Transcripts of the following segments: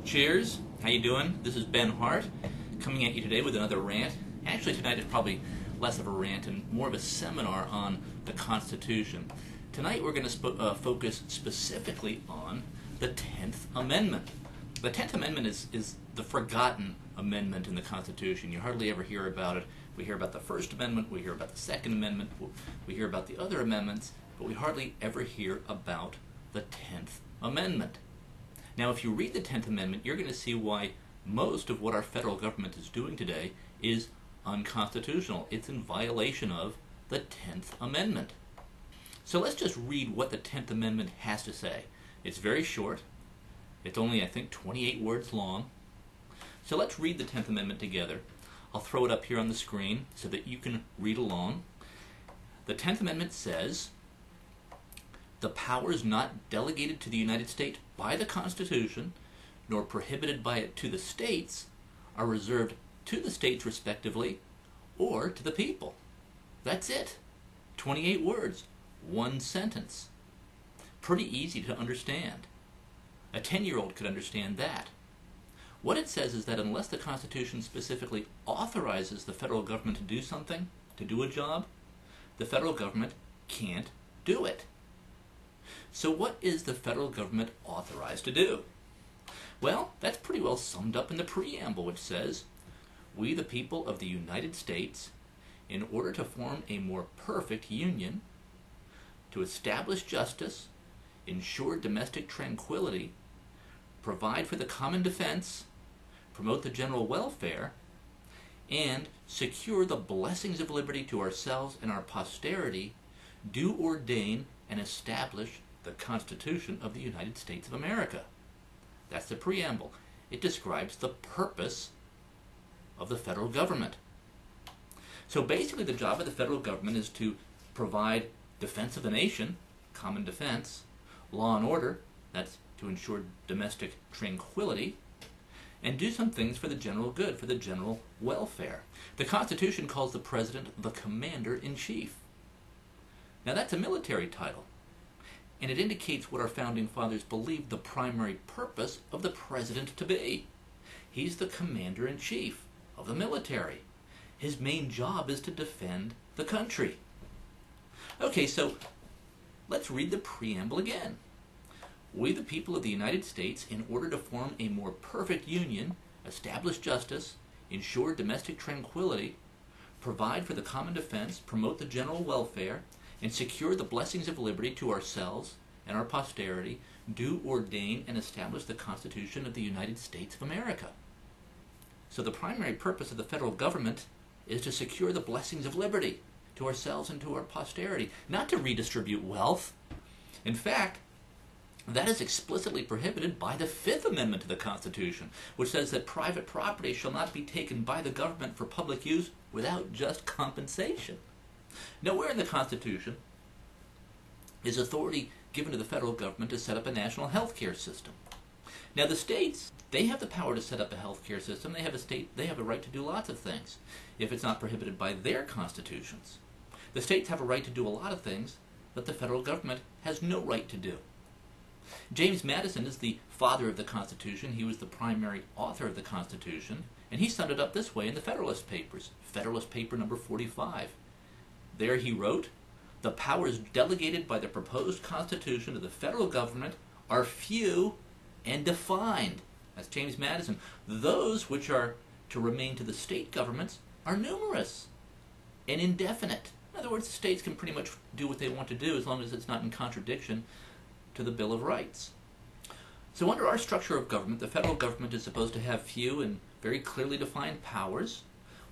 Cheers. How you doing? This is Ben Hart coming at you today with another rant. Actually, tonight is probably less of a rant and more of a seminar on the Constitution. Tonight we're going to focus specifically on the 10th Amendment. The 10th Amendment is the forgotten amendment in the Constitution. You hardly ever hear about it. We hear about the First Amendment, we hear about the Second Amendment, we hear about the other amendments, but we hardly ever hear about the 10th Amendment. Now, if you read the 10th Amendment, you're going to see why most of what our federal government is doing today is unconstitutional. It's in violation of the 10th Amendment. So let's just read what the 10th Amendment has to say. It's very short. It's only, I think, 28 words long. So let's read the 10th Amendment together. I'll throw it up here on the screen so that you can read along. The 10th Amendment says, "The powers not delegated to the United States by the Constitution, nor prohibited by it to the states, are reserved to the states respectively, or to the people." That's it. 28 words, one sentence. Pretty easy to understand. A 10-year-old could understand that. What it says is that unless the Constitution specifically authorizes the federal government to do something, to do a job, the federal government can't do it. So what is the federal government authorized to do? Well, that's pretty well summed up in the preamble, which says, "We, the people of the United States, in order to form a more perfect union, to establish justice, ensure domestic tranquility, provide for the common defense, promote the general welfare, and secure the blessings of liberty to ourselves and our posterity, do ordain and establish the Constitution of the United States of America." That's the preamble. It describes the purpose of the federal government. So basically the job of the federal government is to provide defense of the nation, common defense, law and order, that's to ensure domestic tranquility, and do some things for the general good, for the general welfare. The Constitution calls the president the commander-in-chief. Now that's a military title, and it indicates what our founding fathers believed the primary purpose of the president to be. He's the commander-in-chief of the military. His main job is to defend the country. Okay, so let's read the preamble again. "We, the people of the United States, in order to form a more perfect union, establish justice, ensure domestic tranquility, provide for the common defense, promote the general welfare, and secure the blessings of liberty to ourselves and our posterity, do ordain and establish the Constitution of the United States of America." So the primary purpose of the federal government is to secure the blessings of liberty to ourselves and to our posterity, not to redistribute wealth. In fact, that is explicitly prohibited by the Fifth Amendment to the Constitution, which says that private property shall not be taken by the government for public use without just compensation. Nowhere in the Constitution is authority given to the federal government to set up a national health care system. Now the states, they have the power to set up a health care system. They have a right to do lots of things if it's not prohibited by their constitutions. The states have a right to do a lot of things that the federal government has no right to do. James Madison is the father of the Constitution. He was the primary author of the Constitution, and he summed it up this way in the Federalist Papers, Federalist Paper number 45. There he wrote, "The powers delegated by the proposed Constitution to the federal government are few and defined." That's James Madison. "Those which are to remain to the state governments are numerous and indefinite." In other words, the states can pretty much do what they want to do as long as it's not in contradiction to the Bill of Rights. So under our structure of government, the federal government is supposed to have few and very clearly defined powers,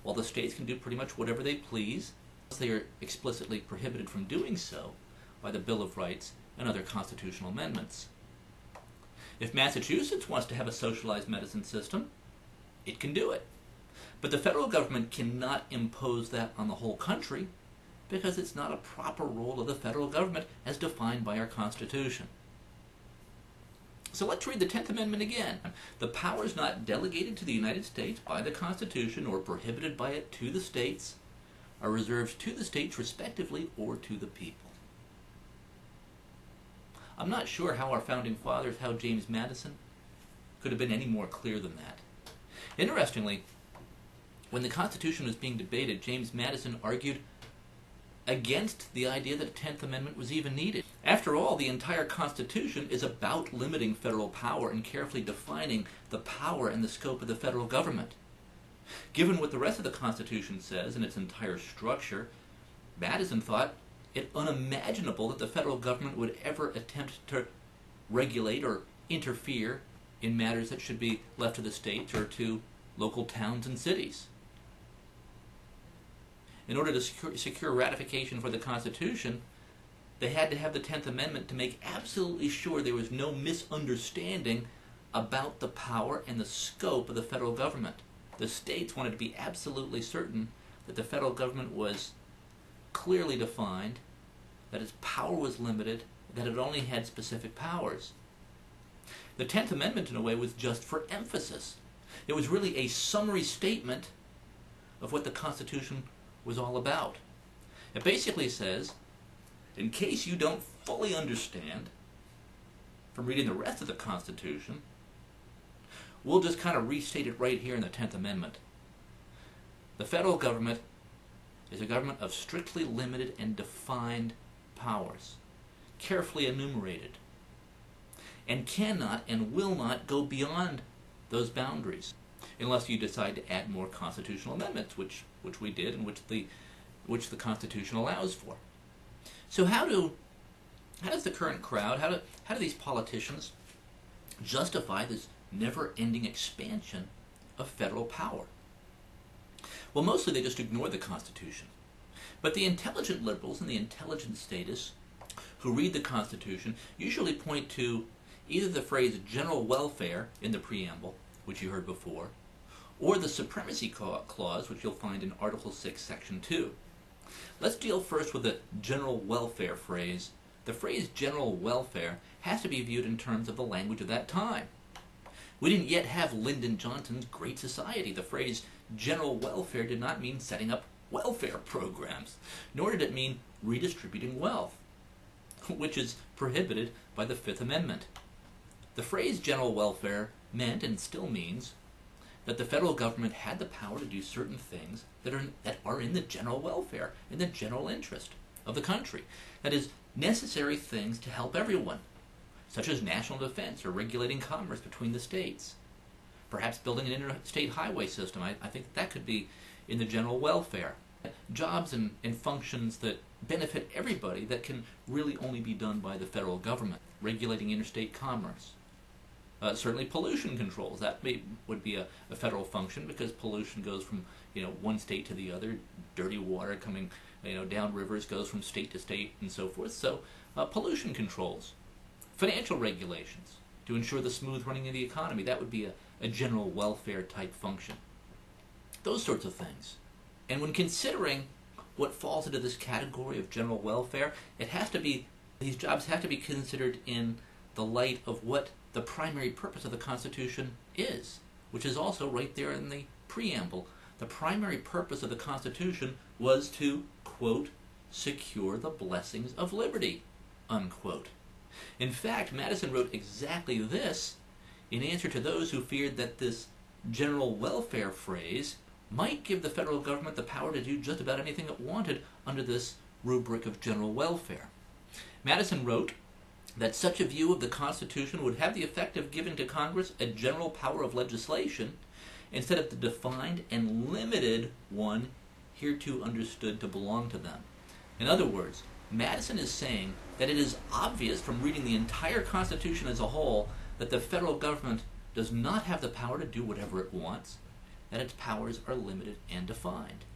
while the states can do pretty much whatever they please. They are explicitly prohibited from doing so by the Bill of Rights and other constitutional amendments. If Massachusetts wants to have a socialized medicine system, it can do it. But the federal government cannot impose that on the whole country because it's not a proper role of the federal government as defined by our Constitution. So let's read the 10th Amendment again. "The powers not delegated to the United States by the Constitution or prohibited by it to the states are reserved to the states respectively or to the people." I'm not sure how our founding fathers, how James Madison could have been any more clear than that. Interestingly, when the Constitution was being debated, James Madison argued against the idea that a 10th Amendment was even needed. After all, the entire Constitution is about limiting federal power and carefully defining the power and the scope of the federal government. Given what the rest of the Constitution says in its entire structure, Madison thought it unimaginable that the federal government would ever attempt to regulate or interfere in matters that should be left to the states or to local towns and cities. In order to secure ratification for the Constitution, they had to have the 10th Amendment to make absolutely sure there was no misunderstanding about the power and the scope of the federal government. The states wanted to be absolutely certain that the federal government was clearly defined, that its power was limited, that it only had specific powers. The 10th Amendment, in a way, was just for emphasis. It was really a summary statement of what the Constitution was all about. It basically says, in case you don't fully understand from reading the rest of the Constitution, we'll just kind of restate it right here in the 10th Amendment. The federal government is a government of strictly limited and defined powers, carefully enumerated, and cannot and will not go beyond those boundaries unless you decide to add more constitutional amendments, which we did and which the Constitution allows for. So how does the current crowd, how do these politicians justify this never-ending expansion of federal power? Well, mostly they just ignore the Constitution. But the intelligent liberals and the intelligent statists who read the Constitution usually point to either the phrase general welfare in the preamble, which you heard before, or the supremacy clause, which you'll find in Article 6, Section 2. Let's deal first with the general welfare phrase. The phrase general welfare has to be viewed in terms of the language of that time. We didn't yet have Lyndon Johnson's Great Society. The phrase general welfare did not mean setting up welfare programs, nor did it mean redistributing wealth, which is prohibited by the Fifth Amendment. The phrase general welfare meant and still means that the federal government had the power to do certain things that are in the general welfare, in the general interest of the country. That is, necessary things to help everyone, such as national defense or regulating commerce between the states. Perhaps building an interstate highway system. I think that could be in the general welfare. Jobs and functions that benefit everybody that can really only be done by the federal government. Regulating interstate commerce. Certainly pollution controls. That would be a federal function because pollution goes from one state to the other. Dirty water coming down rivers goes from state to state and so forth. So pollution controls. Financial regulations to ensure the smooth running of the economy. That would be a general welfare type function. Those sorts of things. And when considering what falls into this category of general welfare, these jobs have to be considered in the light of what the primary purpose of the Constitution is, which is also right there in the preamble. The primary purpose of the Constitution was to, quote, secure the blessings of liberty, unquote. In fact, Madison wrote exactly this in answer to those who feared that this general welfare phrase might give the federal government the power to do just about anything it wanted under this rubric of general welfare. Madison wrote that such a view of the Constitution would have the effect of giving to Congress a general power of legislation instead of the defined and limited one hereto understood to belong to them. In other words, Madison is saying that it is obvious from reading the entire Constitution as a whole that the federal government does not have the power to do whatever it wants, that its powers are limited and defined.